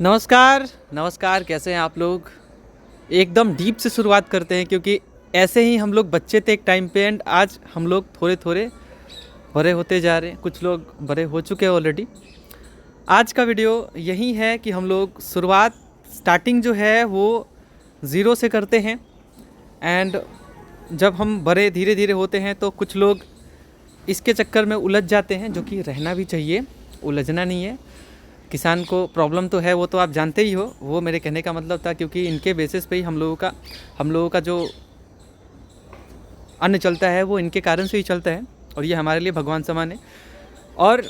नमस्कार, नमस्कार। कैसे हैं आप लोग? एकदम डीप से शुरुआत करते हैं क्योंकि ऐसे ही हम लोग बच्चे थे एक टाइम पे एंड आज हम लोग थोड़े-थोड़े बड़े होते जा रहे हैं। कुछ लोग बड़े हो चुके हैं ऑलरेडी। आज का वीडियो यही है कि हम लोग शुरुआत स्टार्टिंग जो है वो ज़ीरो से करते हैं एंड जब हम बड़े धीरे-धीरे होते हैं तो कुछ लोग इसके चक्कर में उलझ जाते हैं, जो कि रहना भी चाहिए, उलझना नहीं है। किसान को प्रॉब्लम तो है, वो तो आप जानते ही हो। वो मेरे कहने का मतलब था क्योंकि इनके बेसिस पे ही हम लोगों का जो अन्न चलता है वो इनके कारण से ही चलता है और ये हमारे लिए भगवान समान है। और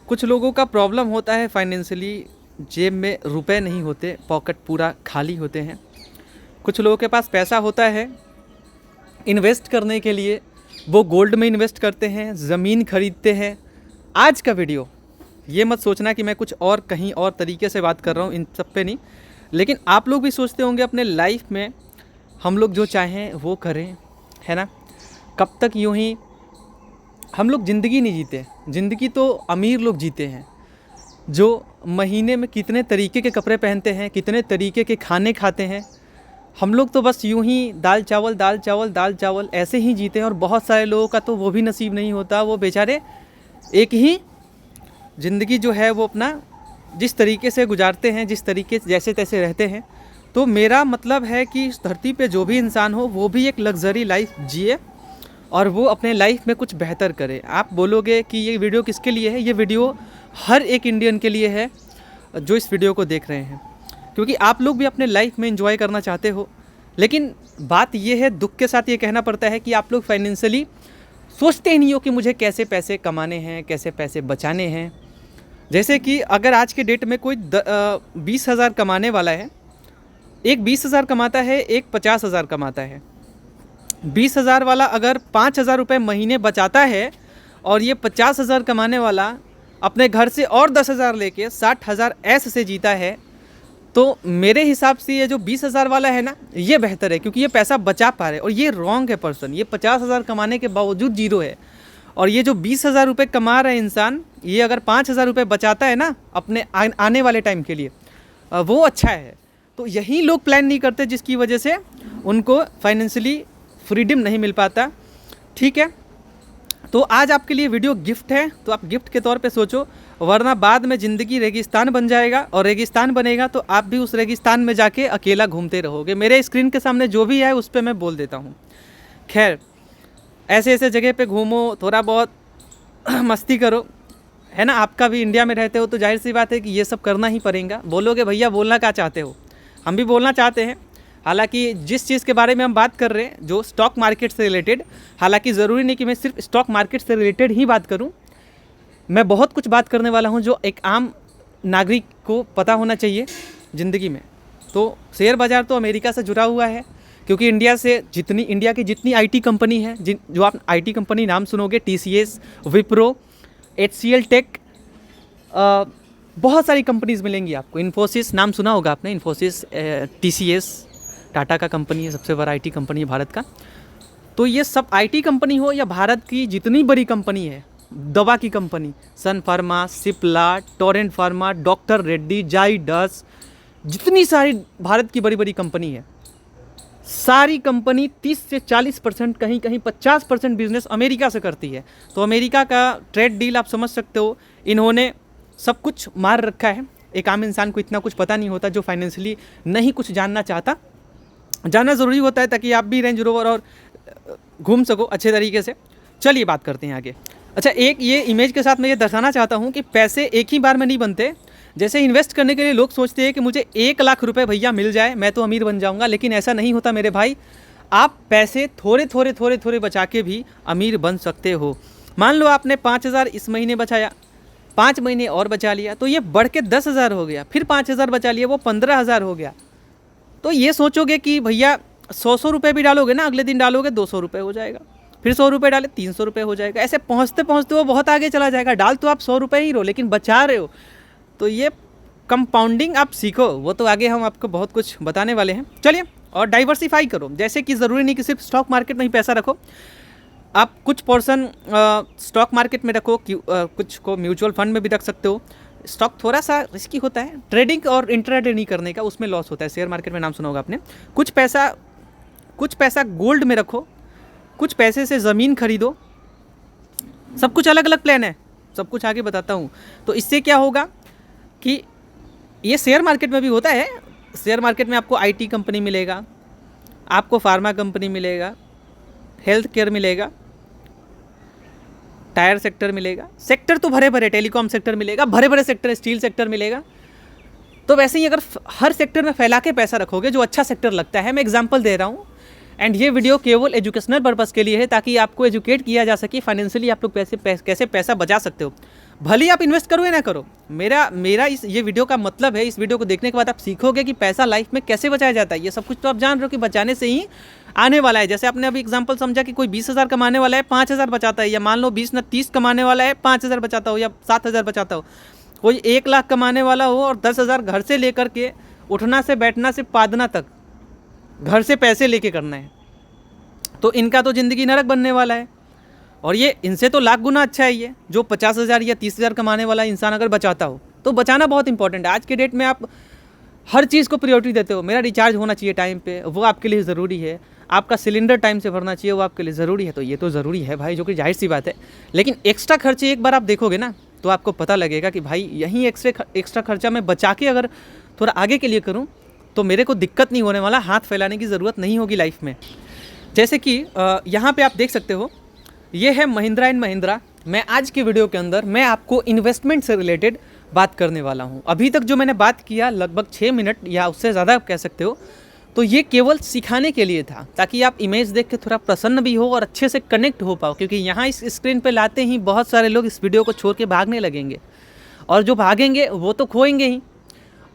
कुछ लोगों का प्रॉब्लम होता है फाइनेंशियली, जेब में रुपए नहीं होते, पॉकेट पूरा खाली होते हैं। कुछ लोगों के पास पैसा होता है इन्वेस्ट करने के लिए, वो गोल्ड में इन्वेस्ट करते हैं, ज़मीन खरीदते हैं। आज का वीडियो ये मत सोचना कि मैं कुछ और कहीं और तरीके से बात कर रहा हूँ, इन सब पे नहीं। लेकिन आप लोग भी सोचते होंगे अपने लाइफ में हम लोग जो चाहें वो करें, है ना? कब तक यूं ही हम लोग ज़िंदगी नहीं जीते। ज़िंदगी तो अमीर लोग जीते हैं, जो महीने में कितने तरीके के कपड़े पहनते हैं, कितने तरीके के खाने खाते हैं। हम लोग तो बस यूं ही दाल चावल दाल चावल दाल चावल ऐसे ही जीते हैं। और बहुत सारे लोगों का तो वो भी नसीब नहीं होता। वो बेचारे एक ही ज़िंदगी जो है वो अपना जिस तरीके से गुजारते हैं, जिस तरीके से जैसे तैसे रहते हैं। तो मेरा मतलब है कि इस धरती पे जो भी इंसान हो वो भी एक लग्जरी लाइफ जिए और वो अपने लाइफ में कुछ बेहतर करे। आप बोलोगे कि ये वीडियो किसके लिए है? ये वीडियो हर एक इंडियन के लिए है जो इस वीडियो को देख रहे हैं, क्योंकि आप लोग भी अपने लाइफ में एंजॉय करना चाहते हो। लेकिन बात ये है, दुख के साथ ये कहना पड़ता है कि आप लोग फाइनेंशियली सोचते ही नहीं हो कि मुझे कैसे पैसे कमाने हैं, कैसे पैसे बचाने हैं। जैसे कि अगर आज के डेट में कोई 20,000 कमाने वाला है, एक 20,000 कमाता है, एक 50,000 कमाता है। 20,000 वाला अगर 5,000 रुपये महीने बचाता है और ये 50,000 कमाने वाला अपने घर से और 10,000 लेके 60,000 ऐसे से जीता है, तो मेरे हिसाब से ये जो 20,000 वाला है ना, ये बेहतर है क्योंकि ये पैसा बचा पा रहे हैं। और ये रॉन्ग है पर्सन, ये 50,000 कमाने के बावजूद जीरो है। और ये जो 20,000 रुपये कमा रहा है इंसान, ये अगर 5,000 रुपये बचाता है ना अपने आने वाले टाइम के लिए, वो अच्छा है। तो यही लोग प्लान नहीं करते, जिसकी वजह से उनको फाइनेंशियली फ्रीडम नहीं मिल पाता। ठीक है, तो आज आपके लिए वीडियो गिफ्ट है, तो आप गिफ्ट के तौर पे सोचो, वरना बाद में ज़िंदगी रेगिस्तान बन जाएगा और रेगिस्तान बनेगा तो आप भी उस रेगिस्तान में जाके अकेला घूमते रहोगे। मेरे स्क्रीन के सामने जो भी है उस पर मैं बोल देता हूँ। खैर, ऐसे ऐसे जगह पे घूमो, थोड़ा बहुत मस्ती करो, है ना? आपका भी इंडिया में रहते हो तो जाहिर सी बात है कि ये सब करना ही पड़ेगा। बोलोगे भैया बोलना क्या चाहते हो? हम भी बोलना चाहते हैं। हालांकि जिस चीज़ के बारे में हम बात कर रहे हैं, जो स्टॉक मार्केट से रिलेटेड, हालांकि ज़रूरी नहीं कि मैं सिर्फ स्टॉक मार्केट से रिलेटेड ही बात करूं। मैं बहुत कुछ बात करने वाला हूं जो एक आम नागरिक को पता होना चाहिए ज़िंदगी में। तो शेयर बाज़ार तो अमेरिका से जुड़ा हुआ है, क्योंकि इंडिया की जितनी आईटी कंपनी है, जो आप आईटी कंपनी नाम सुनोगे, TCS, विप्रो, HCL टेक, बहुत सारी कंपनीज़ मिलेंगी आपको। इन्फोसिस नाम सुना होगा आपने, इन्फोसिस, TCS टाटा का कंपनी है, सबसे बड़ा आईटी कंपनी है भारत का। तो ये सब आईटी कंपनी हो या भारत की जितनी बड़ी कंपनी है, दवा की कंपनी, सन फार्मा, सिप्ला, टोरेंट फार्मा, डॉक्टर रेड्डी, जाइडस, जितनी सारी भारत की बड़ी बड़ी कंपनी है, सारी कंपनी 30 से 40%, कहीं कहीं 50% बिजनेस अमेरिका से करती है। तो अमेरिका का ट्रेड डील आप समझ सकते हो, इन्होंने सब कुछ मार रखा है। एक आम इंसान को इतना कुछ पता नहीं होता, जो फाइनेंशियली नहीं कुछ जानना चाहता। जानना ज़रूरी होता है ताकि आप भी रेंज रोवर और घूम सको अच्छे तरीके से। चलिए बात करते हैं आगे। अच्छा, एक ये इमेज के साथ मैं ये दर्शाना चाहता हूँ कि पैसे एक ही बार में नहीं बनते। जैसे इन्वेस्ट करने के लिए लोग सोचते हैं कि मुझे 1 लाख रुपए भैया मिल जाए मैं तो अमीर बन जाऊँगा, लेकिन ऐसा नहीं होता मेरे भाई। आप पैसे थोड़े थोड़े थोड़े थोड़े बचा के भी अमीर बन सकते हो। मान लो आपने 5,000 इस महीने बचाया, 5 महीने और बचा लिया तो ये बढ़ के 10,000 हो गया, फिर 5,000 बचा लिया, वो 15,000 हो गया। तो ये सोचोगे कि भैया 100 रुपये भी डालोगे ना, अगले दिन डालोगे 200 रुपये हो जाएगा, फिर 100 रुपये डाले 300 रुपये हो जाएगा। ऐसे पहुँचते पहुँचते वो बहुत आगे चला जाएगा। डाल तो आप 100 रुपये ही रहो, लेकिन बचा रहे हो। तो ये कंपाउंडिंग आप सीखो, वो तो आगे हम आपको बहुत कुछ बताने वाले हैं। चलिए, और डाइवर्सिफाई करो। जैसे कि ज़रूरी नहीं कि सिर्फ स्टॉक मार्केट में ही पैसा रखो, आप कुछ पोर्शन स्टॉक मार्केट में रखो, कुछ को म्यूचुअल फंड में भी रख सकते हो। स्टॉक थोड़ा सा रिस्की होता है, ट्रेडिंग और इंट्राडे नहीं करने का उसमें लॉस होता है। शेयर मार्केट में नाम सुना होगा आपने। कुछ पैसा गोल्ड में रखो, कुछ पैसे से ज़मीन खरीदो, सब कुछ अलग अलग प्लान है, सब कुछ आगे बताता हूँ। तो इससे क्या होगा कि ये शेयर मार्केट में भी होता है। शेयर मार्केट में आपको आईटी कंपनी मिलेगा, आपको फार्मा कंपनी मिलेगा, हेल्थ केयर मिलेगा, टायर सेक्टर मिलेगा, सेक्टर तो भरे भरे, टेलीकॉम सेक्टर मिलेगा, भरे भरे सेक्टर, स्टील सेक्टर मिलेगा। तो वैसे ही अगर हर सेक्टर में फैला के पैसा रखोगे, जो अच्छा सेक्टर लगता है, मैं एग्जांपल दे रहा हूँ, एंड ये वीडियो केवल एजुकेशनल पर्पस के लिए है, ताकि आपको एजुकेट किया जा सके फाइनेंशियली आप लोग कैसे पैसा बचा सकते हो। भले ही आप इन्वेस्ट करो या ना करो, मेरा ये वीडियो का मतलब है, इस वीडियो को देखने के बाद आप सीखोगे कि पैसा लाइफ में कैसे बचाया जाता है। ये सब कुछ तो आप जान रहे हो कि बचाने से ही आने वाला है। जैसे आपने अभी एग्जांपल समझा कि कोई 20,000 कमाने वाला है, 5,000 बचाता है, या मान लो 20 न 30 कमाने वाला है, 5,000 बचाता हो या 7,000 बचाता हो। कोई 1 लाख कमाने वाला हो और 10,000 घर से लेकर के उठना से बैठना से पादना तक घर से पैसे लेके करना है, तो इनका तो ज़िंदगी नरक बनने वाला है। और ये इनसे तो लाख गुना अच्छा है ये, जो 50,000 या 30,000 कमाने वाला इंसान अगर बचाता हो। तो बचाना बहुत इंपॉर्टेंट है। आज के डेट में आप हर चीज़ को प्रायोरिटी देते हो। मेरा रिचार्ज होना चाहिए टाइम पे, वो आपके लिए ज़रूरी है। आपका सिलेंडर टाइम से भरना चाहिए, वो आपके लिए ज़रूरी है। तो ये तो ज़रूरी है भाई, जो कि जाहिर सी बात है। लेकिन एक्स्ट्रा खर्चे एक बार आप देखोगे ना, तो आपको पता लगेगा कि भाई यहीं एक्स्ट्रा खर्चा मैं बचा के अगर थोड़ा आगे के लिए करूँ तो मेरे को दिक्कत नहीं होने वाला, हाथ फैलाने की ज़रूरत नहीं होगी लाइफ में। जैसे कि यहाँ पे आप देख सकते हो, ये है महिंद्रा एंड महिंद्रा। मैं आज की वीडियो के अंदर मैं आपको इन्वेस्टमेंट से रिलेटेड बात करने वाला हूँ। अभी तक जो मैंने बात किया लगभग 6 मिनट या उससे ज़्यादा आप कह सकते हो, तो ये केवल सिखाने के लिए था, ताकि आप इमेज देख के थोड़ा प्रसन्न भी हो और अच्छे से कनेक्ट हो पाओ। क्योंकि यहाँ इस स्क्रीन पे लाते ही बहुत सारे लोग इस वीडियो को छोड़ के भागने लगेंगे, और जो भागेंगे वो तो खोएंगे ही।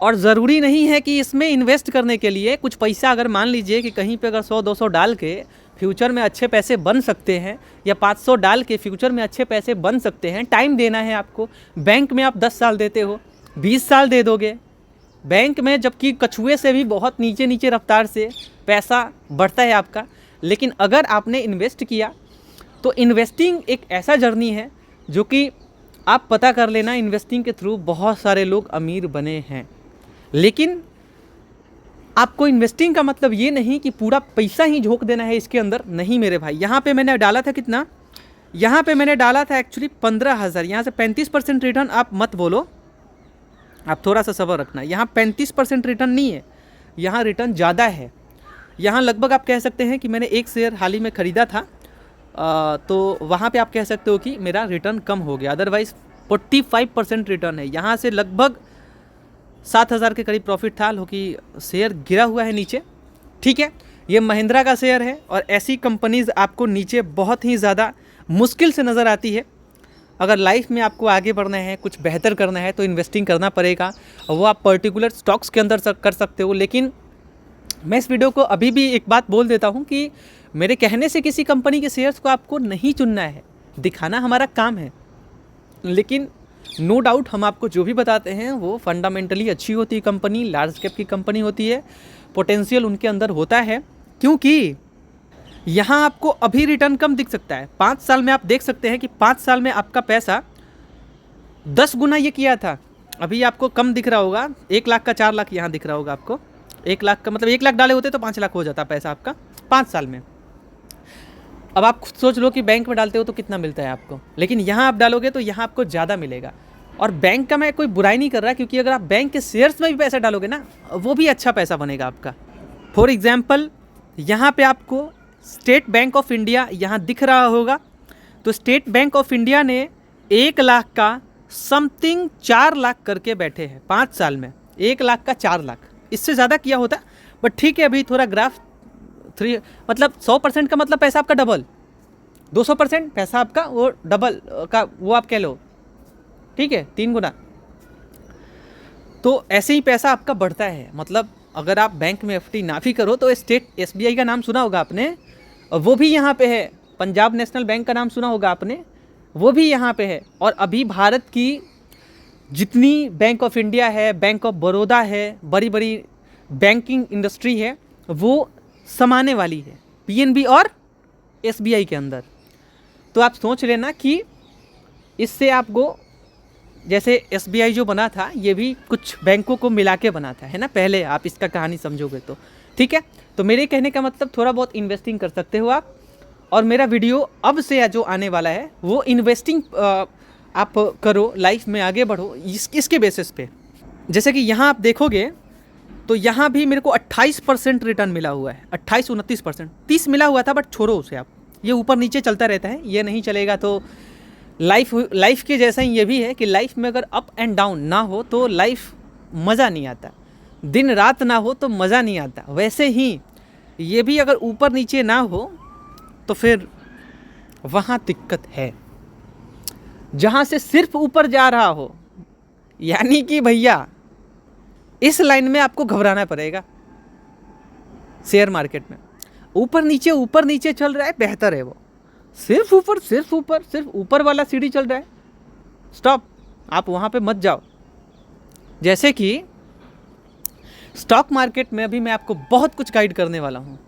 और ज़रूरी नहीं है कि इसमें इन्वेस्ट करने के लिए कुछ पैसा, अगर मान लीजिए कि कहीं पे अगर 100-200 डाल के फ्यूचर में अच्छे पैसे बन सकते हैं, या 500 डाल के फ्यूचर में अच्छे पैसे बन सकते हैं। टाइम देना है आपको। बैंक में आप 10 साल देते हो, 20 साल दे दोगे बैंक में, जबकि कछुए से भी बहुत नीचे नीचे रफ्तार से पैसा बढ़ता है आपका। लेकिन अगर आपने इन्वेस्ट किया तो इन्वेस्टिंग एक ऐसा जर्नी है जो कि आप पता कर लेना, इन्वेस्टिंग के थ्रू बहुत सारे लोग अमीर बने हैं। लेकिन आपको इन्वेस्टिंग का मतलब ये नहीं कि पूरा पैसा ही झोंक देना है इसके अंदर, नहीं मेरे भाई। यहाँ पे मैंने डाला था कितना, यहाँ पे मैंने डाला था एक्चुअली 15,000। यहाँ से 35% रिटर्न आप मत बोलो, आप थोड़ा सा सब्र रखना। यहाँ 35% रिटर्न नहीं है, यहाँ रिटर्न ज़्यादा है। यहाँ लगभग आप कह सकते हैं कि मैंने एक शेयर हाल ही में ख़रीदा था, तो वहाँ पे आप कह सकते हो कि मेरा रिटर्न कम हो गया। अदरवाइज़ 45% रिटर्न है। यहाँ से लगभग 7,000 के करीब प्रॉफिट था, लो कि शेयर गिरा हुआ है नीचे। ठीक है, ये महिंद्रा का शेयर है, और ऐसी कंपनीज़ आपको नीचे बहुत ही ज़्यादा मुश्किल से नज़र आती है। अगर लाइफ में आपको आगे बढ़ना है, कुछ बेहतर करना है, तो इन्वेस्टिंग करना पड़ेगा। वो आप पर्टिकुलर स्टॉक्स के अंदर कर सकते हो। लेकिन मैं इस वीडियो को अभी भी एक बात बोल देता हूँ कि मेरे कहने से किसी कंपनी के शेयर्स को आपको नहीं चुनना है, दिखाना हमारा काम है। लेकिन नो डाउट हम आपको जो भी बताते हैं वो फंडामेंटली अच्छी होती है कंपनी, लार्ज कैप की कंपनी होती है, पोटेंशियल उनके अंदर होता है। क्योंकि यहाँ आपको अभी रिटर्न कम दिख सकता है, 5 साल में आप देख सकते हैं कि 5 साल में आपका पैसा 10 गुना ये किया था। अभी आपको कम दिख रहा होगा, 1 लाख का 4 लाख यहाँ दिख रहा होगा आपको। 1 लाख का मतलब 1 लाख डाले होते तो 5 लाख हो जाता पैसा आपका 5 साल में। अब आप खुद सोच लो कि बैंक में डालते हो तो कितना मिलता है आपको, लेकिन यहाँ आप डालोगे तो यहाँ आपको ज़्यादा मिलेगा। और बैंक का मैं कोई बुराई नहीं कर रहा, क्योंकि अगर आप बैंक के शेयर्स में भी पैसा डालोगे ना, वो भी अच्छा पैसा बनेगा आपका। फॉर एग्जाम्पल यहाँ पे आपको स्टेट बैंक ऑफ इंडिया यहाँ दिख रहा होगा, तो स्टेट बैंक ऑफ इंडिया ने 1 लाख का समथिंग 4 लाख करके बैठे हैं 5 साल में। 1 लाख का 4 लाख, इससे ज़्यादा किया होता, बट ठीक है, अभी थोड़ा ग्राफ 3 मतलब 100% का मतलब पैसा आपका डबल, 200% पैसा आपका वो डबल का, वो आप कह लो, ठीक है, 3 गुना। तो ऐसे ही पैसा आपका बढ़ता है। मतलब अगर आप बैंक में एफडी ना भी करो तो स्टेट SBI का नाम सुना होगा आपने, वो भी यहाँ पे है। पंजाब नेशनल बैंक का नाम सुना होगा आपने, वो भी यहाँ पे है। और अभी भारत की जितनी बैंक ऑफ इंडिया है, बैंक ऑफ बड़ौदा है, बड़ी बड़ी बैंकिंग इंडस्ट्री है, वो समाने वाली है PNB और SBI के अंदर। तो आप सोच लेना कि इससे आपको जैसे SBI जो बना था ये भी कुछ बैंकों को मिला के बना था, है ना, पहले आप इसका कहानी समझोगे तो। ठीक है, तो मेरे कहने का मतलब थोड़ा बहुत इन्वेस्टिंग कर सकते हो आप। और मेरा वीडियो अब से जो आने वाला है वो इन्वेस्टिंग आप करो, लाइफ में आगे बढ़ो इसके बेसिस पे। जैसे कि यहाँ आप देखोगे तो यहाँ भी मेरे को 28% रिटर्न मिला हुआ है, 28-29%, 30 मिला हुआ था, बट छोड़ो उसे आप, ये ऊपर नीचे चलता रहता है, ये नहीं चलेगा। तो लाइफ के जैसा ही ये भी है कि लाइफ में अगर अप एंड डाउन ना हो तो लाइफ मज़ा नहीं आता, दिन रात ना हो तो मज़ा नहीं आता। वैसे ही ये भी अगर ऊपर नीचे ना हो तो फिर वहाँ दिक्कत है। जहाँ से सिर्फ ऊपर जा रहा हो, यानी कि भैया इस लाइन में आपको घबराना पड़ेगा। शेयर मार्केट में ऊपर नीचे चल रहा है, बेहतर है वो। सिर्फ ऊपर वाला सीढ़ी चल रहा है, स्टॉप, आप वहाँ पे मत जाओ। जैसे कि स्टॉक मार्केट में अभी मैं आपको बहुत कुछ गाइड करने वाला हूँ।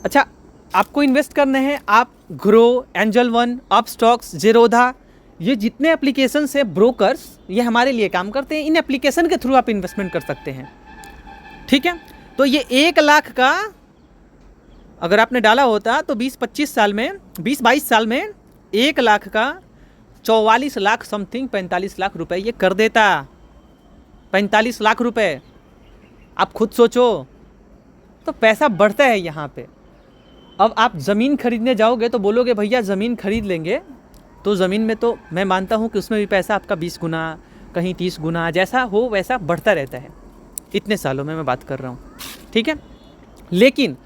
अच्छा, आपको इन्वेस्ट करने हैं, आप grow, angel one, up stocks, Zerodha, ये जितने एप्लीकेशंस है ब्रोकर्स, ये हमारे लिए काम करते हैं। इन एप्लीकेशन के थ्रू आप इन्वेस्टमेंट कर सकते हैं। ठीक है, तो ये 1 लाख का अगर आपने डाला होता तो 20-22 साल में 1 लाख का 44 लाख समथिंग 45 लाख रुपए ये कर देता। 45 लाख रुपए आप खुद सोचो, तो पैसा बढ़ता है यहाँ पे। अब आप ज़मीन खरीदने जाओगे तो बोलोगे भैया ज़मीन खरीद लेंगे, तो ज़मीन में तो मैं मानता हूँ कि उसमें भी पैसा आपका 20 गुना, कहीं 30 गुना, जैसा हो वैसा बढ़ता रहता है। इतने सालों में मैं बात कर रहा हूँ, ठीक है। लेकिन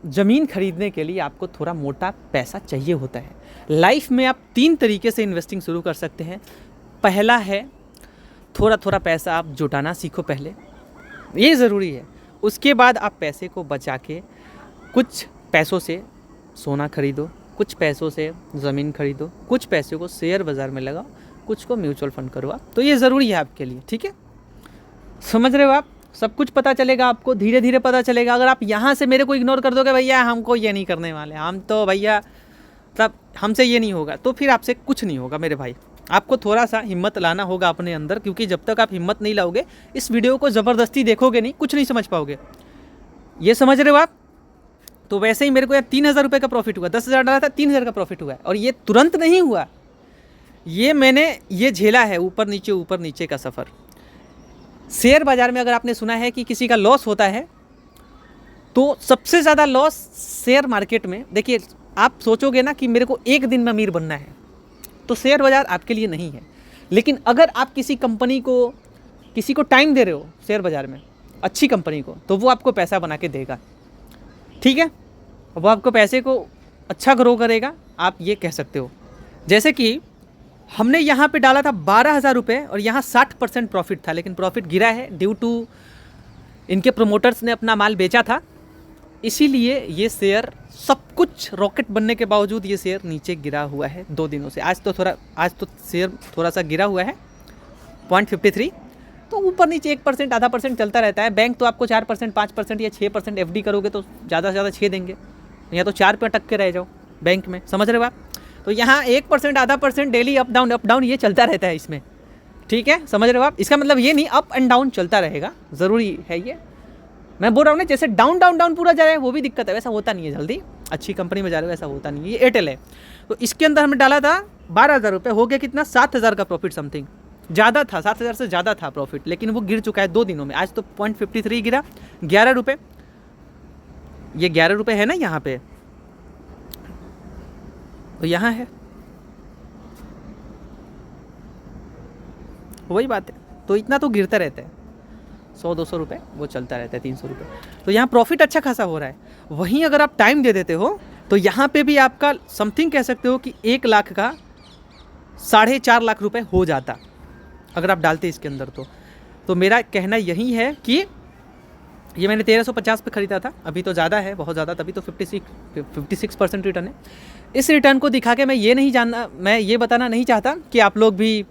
ज़मीन खरीदने के लिए आपको थोड़ा मोटा पैसा चाहिए होता है। लाइफ में आप 3 तरीके से इन्वेस्टिंग शुरू कर सकते हैं। पहला है थोड़ा थोड़ा पैसा आप जुटाना सीखो पहले, ये ज़रूरी है। उसके बाद आप पैसे को बचा के कुछ पैसों से सोना खरीदो, कुछ पैसों से ज़मीन खरीदो, कुछ पैसे को शेयर बाज़ार में लगाओ, कुछ को म्यूचुअल फंड करो आप। तो ये ज़रूरी है आपके लिए, ठीक है। समझ रहे हो आप? सब कुछ पता चलेगा आपको, धीरे धीरे पता चलेगा। अगर आप यहाँ से मेरे को इग्नोर कर दोगे, भैया हमको ये नहीं करने वाले, हम तो भैया तब हमसे ये नहीं होगा, तो फिर आपसे कुछ नहीं होगा मेरे भाई। आपको थोड़ा सा हिम्मत लाना होगा अपने अंदर, क्योंकि जब तक आप हिम्मत नहीं लाओगे, इस वीडियो को ज़बरदस्ती देखोगे नहीं, कुछ नहीं समझ पाओगे। ये समझ रहे हो आप? तो वैसे ही मेरे को यार 3,000 रुपये का प्रॉफिट हुआ, 10,000 डाला था, 3,000 का प्रॉफिट हुआ है। और ये तुरंत नहीं हुआ, ये मैंने ये झेला है ऊपर नीचे का सफ़र। शेयर बाज़ार में अगर आपने सुना है कि किसी का लॉस होता है, तो सबसे ज़्यादा लॉस शेयर मार्केट में, देखिए आप सोचोगे ना कि मेरे को एक दिन में अमीर बनना है, तो शेयर बाज़ार आपके लिए नहीं है। लेकिन अगर आप किसी कंपनी को, किसी को टाइम दे रहे हो शेयर बाज़ार में, अच्छी कंपनी को, तो वो आपको पैसा बना के देगा, ठीक है। वो आपको पैसे को अच्छा ग्रो करेगा, आप ये कह सकते हो। जैसे कि हमने यहाँ पे डाला था 12,000 रुपये और यहाँ 60% प्रॉफिट था, लेकिन प्रॉफिट गिरा है ड्यू टू इनके प्रोमोटर्स ने अपना माल बेचा था, इसीलिए ये शेयर, सब कुछ रॉकेट बनने के बावजूद ये शेयर नीचे गिरा हुआ है 2 दिनों से। आज तो शेयर थोड़ा सा गिरा हुआ है 0.53, तो ऊपर नीचे 1% आधा परसेंट चलता रहता है। बैंक तो आपको 4%, 5% या 6% FD करोगे तो ज़्यादा से ज़्यादा 6 देंगे, या तो 4 पे अटक के रह जाओ बैंक में, समझ रहे हो आप? तो यहाँ 1% आधा परसेंट डेली अप डाउन ये चलता रहता है इसमें, ठीक है, समझ रहे हो आप? इसका मतलब ये नहीं अप एंड डाउन चलता रहेगा, ज़रूरी है ये। मैं बोल रहा हूँ ना, जैसे डाउन पूरा जा रहा है वो भी दिक्कत है, वैसा होता नहीं है जल्दी। अच्छी कंपनी में जा रहे हो वैसा होता नहीं है। ये एयरटेल है, तो इसके अंदर हमने डाला था 12,000 रुपये, हो गया कितना, 7,000 का प्रॉफिट समथिंग, ज़्यादा था, 7,000 से ज़्यादा था प्रॉफिट, लेकिन वो गिर चुका है 2 दिनों में। आज तो 0.53 गिरा, 11 रुपये, ये 11 रुपये है ना यहाँ पे, तो यहाँ है, वही बात है। तो इतना तो गिरता रहता है, 100-200 रुपये वो चलता रहता है, 300 रुपये, तो यहाँ प्रॉफिट अच्छा खासा हो रहा है। वहीं अगर आप टाइम दे देते हो तो यहाँ पे भी आपका समथिंग कह सकते हो कि 1 लाख का 4.5 लाख रुपए हो जाता अगर आप डालते इसके अंदर। तो मेरा कहना यही है कि ये मैंने 1350 पे ख़रीदा था, अभी तो ज़्यादा है, बहुत ज़्यादा, तभी तो 56% रिटर्न है। इस रिटर्न को दिखा के मैं ये बताना नहीं चाहता कि आप लोग भी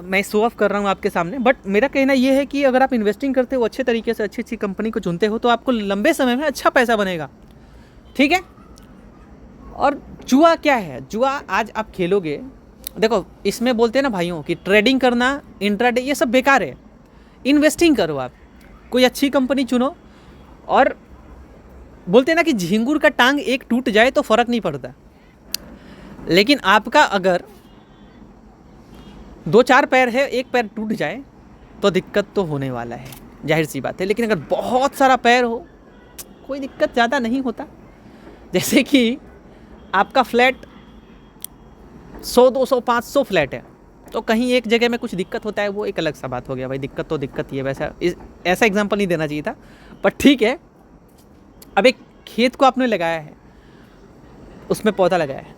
मैं शो ऑफ कर रहा हूँ आपके सामने, बट मेरा कहना ये है कि अगर आप इन्वेस्टिंग करते हो अच्छे तरीके से, अच्छी कंपनी को चुनते हो, तो आपको लंबे समय में अच्छा पैसा बनेगा, ठीक है। और जुआ क्या है? जुआ आज आप खेलोगे देखो इसमें बोलते हैं ना भाइयों कि ट्रेडिंग करना, इंट्राडे, ये सब बेकार है। इन्वेस्टिंग करो आप, कोई अच्छी कंपनी चुनो। और बोलते हैं ना कि झिंगुर का टांग एक टूट जाए तो फ़र्क नहीं पड़ता, लेकिन आपका अगर 2-4 पैर है, एक पैर टूट जाए तो दिक्कत तो होने वाला है, जाहिर सी बात है। लेकिन अगर बहुत सारा पैर हो, कोई दिक्कत ज़्यादा नहीं होता। जैसे कि आपका फ्लैट 100, 200, 500 फ्लैट है, तो कहीं एक जगह में कुछ दिक्कत होता है, वो एक अलग सा बात हो गया भाई, दिक्कत तो दिक्कत ही है। वैसा ऐसा एग्जाम्पल नहीं देना चाहिए था, पर ठीक है। अब एक खेत को आपने लगाया है, उसमें पौधा लगाया है,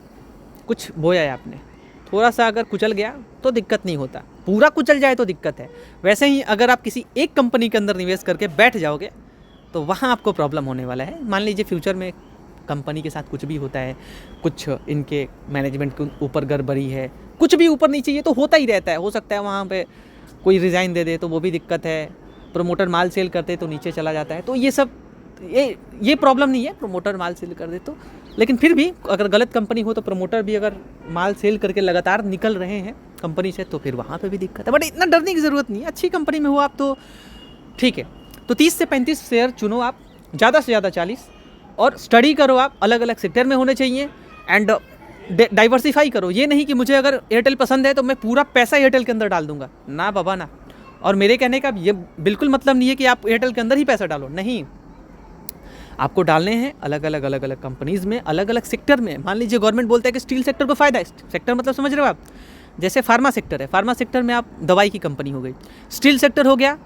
कुछ बोया है आपने, थोड़ा सा अगर कुचल गया तो दिक्कत नहीं होता, पूरा कुचल जाए तो दिक्कत है। वैसे ही अगर आप किसी एक कंपनी के अंदर निवेश करके बैठ जाओगे तो वहाँ आपको प्रॉब्लम होने वाला है। मान लीजिए फ्यूचर में कंपनी के साथ कुछ भी होता है, कुछ इनके मैनेजमेंट के ऊपर गड़बड़ी है, कुछ भी ऊपर नीचे ये तो होता ही रहता है। हो सकता है वहाँ पे कोई रिज़ाइन दे दे तो वो भी दिक्कत है, प्रमोटर माल सेल करते तो नीचे चला जाता है, तो ये सब ये प्रॉब्लम नहीं है प्रमोटर माल सेल कर दे तो। लेकिन फिर भी अगर गलत कंपनी हो तो प्रमोटर भी अगर माल सेल करके लगातार निकल रहे हैं कंपनी से तो फिर वहाँ पे भी दिक्कत है। बट इतना डरने की ज़रूरत नहीं है, अच्छी कंपनी में हो आप तो ठीक है। तो 30 से 35 शेयर चुनो आप, ज़्यादा से ज़्यादा 40, और स्टडी करो आप, अलग अलग सेक्टर में होने चाहिए। एंड डाइवर्सिफाई करो, ये नहीं कि मुझे अगर एयरटेल पसंद है तो मैं पूरा पैसा एयरटेल के अंदर डाल दूंगा, ना बाबा ना। और मेरे कहने का ये बिल्कुल मतलब नहीं है कि आप एयरटेल के अंदर ही पैसा डालो, नहीं, आपको डालने हैं अलग अलग कंपनीज़ में, अलग अलग सेक्टर में। मान लीजिए गवर्नमेंट बोलता है कि स्टील सेक्टर को फ़ायदा है, सेक्टर मतलब समझ रहे हो आप, जैसे फार्मा सेक्टर है, फार्मा सेक्टर में आप दवाई की कंपनी हो गई, स्टील सेक्टर हो गया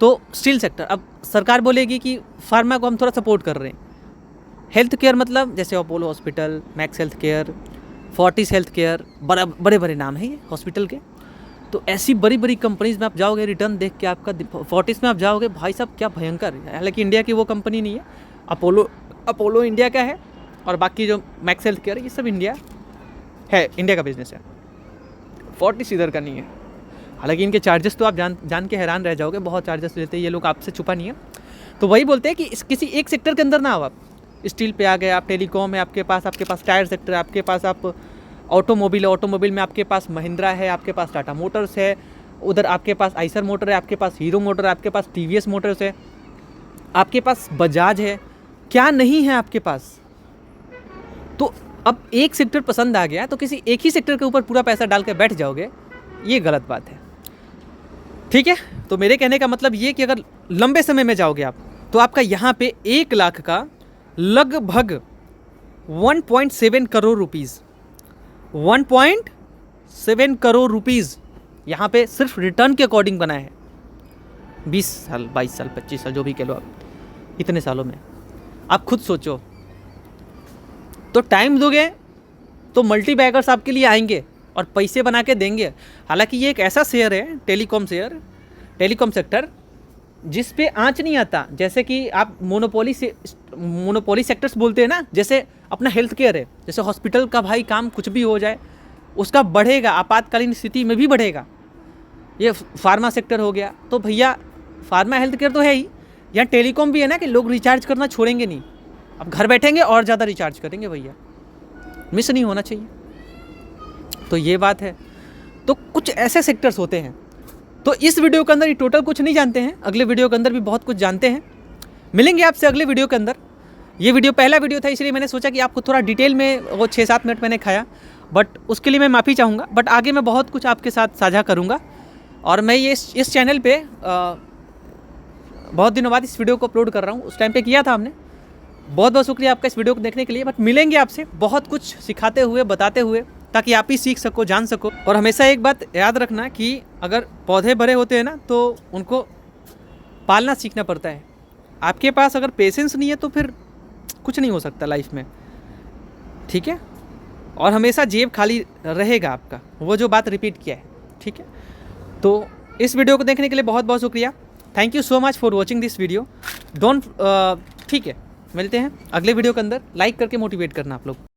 तो स्टील सेक्टर। अब सरकार बोलेगी कि फार्मा को हम थोड़ा सपोर्ट कर रहे हैं। हेल्थ केयर मतलब जैसे Apollo hospital, max health care, Fortis health care, बड़े बड़े नाम हैं ये हॉस्पिटल के। तो ऐसी बड़ी बड़ी कंपनीज़ में आप जाओगे, रिटर्न देख के आपका, फोर्टिस में आप जाओगे, भाई साहब क्या भयंकर है। हालांकि इंडिया की वो कंपनी नहीं है, अपोलो इंडिया का है, और बाकी जो मैक्स हेल्थ केयर ये सब इंडिया का बिजनेस है, फोर्टिस इधर का नहीं है। हालांकि इनके चार्जेस तो आप जान के हैरान रह जाओगे, बहुत चार्जेस लेते हैं ये लोग, आपसे छुपा नहीं है। तो वही बोलते हैं कि किसी एक सेक्टर के अंदर ना हो आप। स्टील पे आ गए आप, टेलीकॉम है आपके पास टायर सेक्टर है आपके पास, आप ऑटोमोबाइल में आपके पास महिंद्रा है, आपके पास टाटा मोटर्स है, उधर आपके पास आइसर मोटर है, आपके पास हीरो मोटर है, आपके पास टीवीएस मोटर्स है, आपके पास बजाज है, क्या नहीं है आपके पास। तो अब एक सेक्टर पसंद आ गया तो किसी एक ही सेक्टर के ऊपर पूरा पैसा डाल के बैठ जाओगे, ये गलत बात है, ठीक है। तो मेरे कहने का मतलब ये कि अगर लंबे समय में जाओगे आप तो आपका यहाँ पे 1 लाख का लगभग 1.7 करोड़ रुपीज़, 1.7 करोड़ रुपीज़ यहाँ पे सिर्फ रिटर्न के अकॉर्डिंग बना है। 20 साल, 22 साल, 25 साल, जो भी कह लो आप, इतने सालों में आप खुद सोचो। तो टाइम दोगे तो मल्टी बैगर्स आपके लिए आएंगे और पैसे बना के देंगे। हालांकि ये एक ऐसा शेयर है, टेलीकॉम सेक्टर, जिस पे आँच नहीं आता। जैसे कि आप मोनोपोली सेक्टर्स बोलते हैं ना, जैसे अपना हेल्थ केयर है, जैसे हॉस्पिटल का भाई काम कुछ भी हो जाए उसका बढ़ेगा, आपातकालीन स्थिति में भी बढ़ेगा। ये फार्मा सेक्टर हो गया, तो भैया फार्मा हेल्थ केयर तो है ही, यहाँ टेलीकॉम भी है ना कि लोग रिचार्ज करना छोड़ेंगे नहीं, अब घर बैठेंगे और ज़्यादा रिचार्ज करेंगे भैया, मिस नहीं होना चाहिए। तो ये बात है। तो कुछ ऐसे सेक्टर्स होते हैं। तो इस वीडियो के अंदर ये टोटल कुछ नहीं जानते हैं, अगले वीडियो के अंदर भी बहुत कुछ जानते हैं। मिलेंगे आपसे अगले वीडियो के अंदर। ये वीडियो पहला वीडियो था, इसलिए मैंने सोचा कि आपको थोड़ा डिटेल में वो 6-7 मिनट मैंने खाया, बट उसके लिए मैं माफ़ी चाहूँगा। बट आगे मैं बहुत कुछ आपके साथ साझा करूँगा। और मैं ये इस चैनल पे बहुत दिनों बाद इस वीडियो को अपलोड कर रहा हूँ, उस टाइम पे किया था हमने। बहुत बहुत शुक्रिया आपका इस वीडियो को देखने के लिए। बट मिलेंगे आपसे बहुत कुछ सिखाते हुए, बताते हुए, ताकि आप ही सीख सको, जान सको। और हमेशा एक बात याद रखना कि अगर पौधे बड़े होते हैं ना तो उनको पालना सीखना पड़ता है। आपके पास अगर पेशेंस नहीं है तो फिर कुछ नहीं हो सकता लाइफ में, ठीक है। और हमेशा जेब खाली रहेगा आपका, वो जो बात रिपीट किया है, ठीक है। तो इस वीडियो को देखने के लिए बहुत बहुत शुक्रिया। Thank you so much for watching this video. ठीक है, मिलते हैं अगले वीडियो के अंदर। लाइक करके मोटिवेट करना आप लोग।